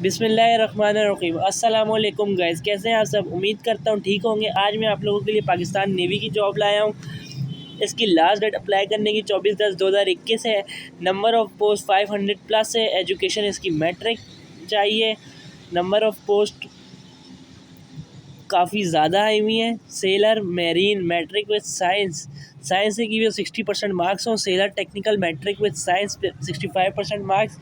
बिस्मिल्लाहिर्रहमानिर्रहीम। अस्सलाम वालेकुम गाइस, कैसे हैं आप सब? उम्मीद करता हूँ ठीक होंगे। आज मैं आप लोगों के लिए पाकिस्तान नेवी की जॉब लाया हूँ। इसकी लास्ट डेट अप्लाई करने की 24/10/2021 है। नंबर ऑफ़ पोस्ट 500 प्लस है। एजुकेशन इसकी मैट्रिक चाहिए। नंबर ऑफ़ पोस्ट काफ़ी ज़्यादा आई हुई हैं। Sailor marine matric with science से की हुई 60% मार्क्स हों। Sailor technical matric with science 65% marks.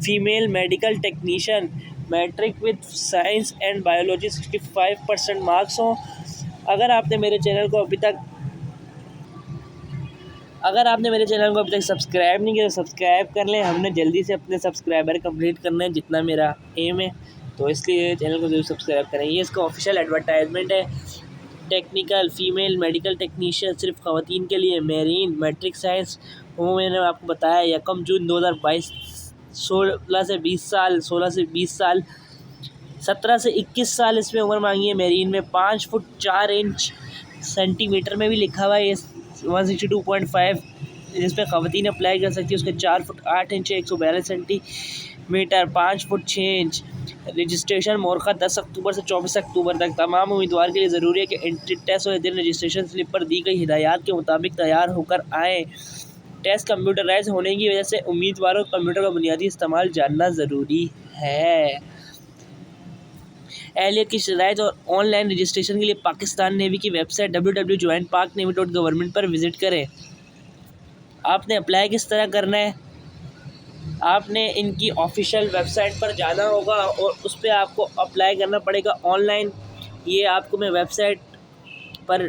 Female medical technician matric with science and biology 65% marks हों। अगर आपने मेरे चैनल को अभी तक सब्सक्राइब नहीं किया तो सब्सक्राइब कर लें। हमने जल्दी से अपने सब्सक्राइबर कंप्लीट करना है, जितना मेरा एम है, तो इसलिए चैनल को जरूर सब्सक्राइब करें। ये इसका ऑफिशियल एडवर्टाइजमेंट है। टेक्निकल फीमेल मेडिकल टेक्नीशियन सिर्फ ख़वातीन के लिए। मेरीन मैट्रिक साइंस वो मैंने आपको बताया। यकम जून 2022 16 से 20 साल 17 से 21 साल इसमें उम्र मांगी है। मेरीन में 5 फुट 4 इंच सेंटीमीटर में भी लिखा हुआ है। ये 162.5 जिसमें ख़वातीन अप्लाई कर सकती है। उसके 4 foot 8 inch 142 centimetre 5 foot 6 inch. Registration मोरखा 10 अक्टूबर से 24 अक्टूबर तक। तमाम उम्मीदवार के लिए ज़रूरी है कि एंट्री टेस्ट वाले दिन रजिस्ट्रेशन स्लिप पर दी गई हिदायत के मुताबिक तैयार होकर आएँ। टेस्ट कंप्यूटराइज होने की वजह से उम्मीदवारों को कंप्यूटर का बुनियादी इस्तेमाल जानना ज़रूरी है। एहलियत की शराइत और ऑनलाइन रजिस्ट्रेशन के लिए पाकिस्तान नेवी की वेबसाइट www.joinpaknavy.government पर विज़िट करें। आपने अप्लाई किस तरह करना है? आपने इनकी ऑफिशियल वेबसाइट पर जाना होगा और उस पर आपको अप्लाई करना पड़ेगा ऑनलाइन। ये आपको मैं वेबसाइट पर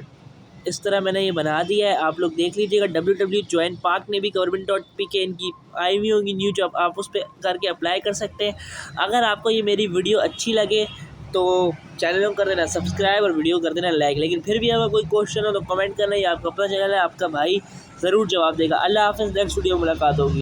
इस तरह मैंने ये बना दिया है, आप लोग देख लीजिएगा। www.joinpaknavy.government.pk इनकी आई हुई होगी न्यू जॉब, आप उस पर करके अप्लाई कर सकते हैं। अगर आपको ये मेरी वीडियो अच्छी लगे तो चैनल को कर देना सब्सक्राइब और वीडियो कर देना लाइक। लेकिन फिर भी अगर कोई क्वेश्चन हो तो कमेंट करना। ये आपका अपना चैनल है, आपका भाई ज़रूर जवाब देगा। अल्लाह हाफ़िज़, नेक्स्ट वीडियो में मुलाकात होगी।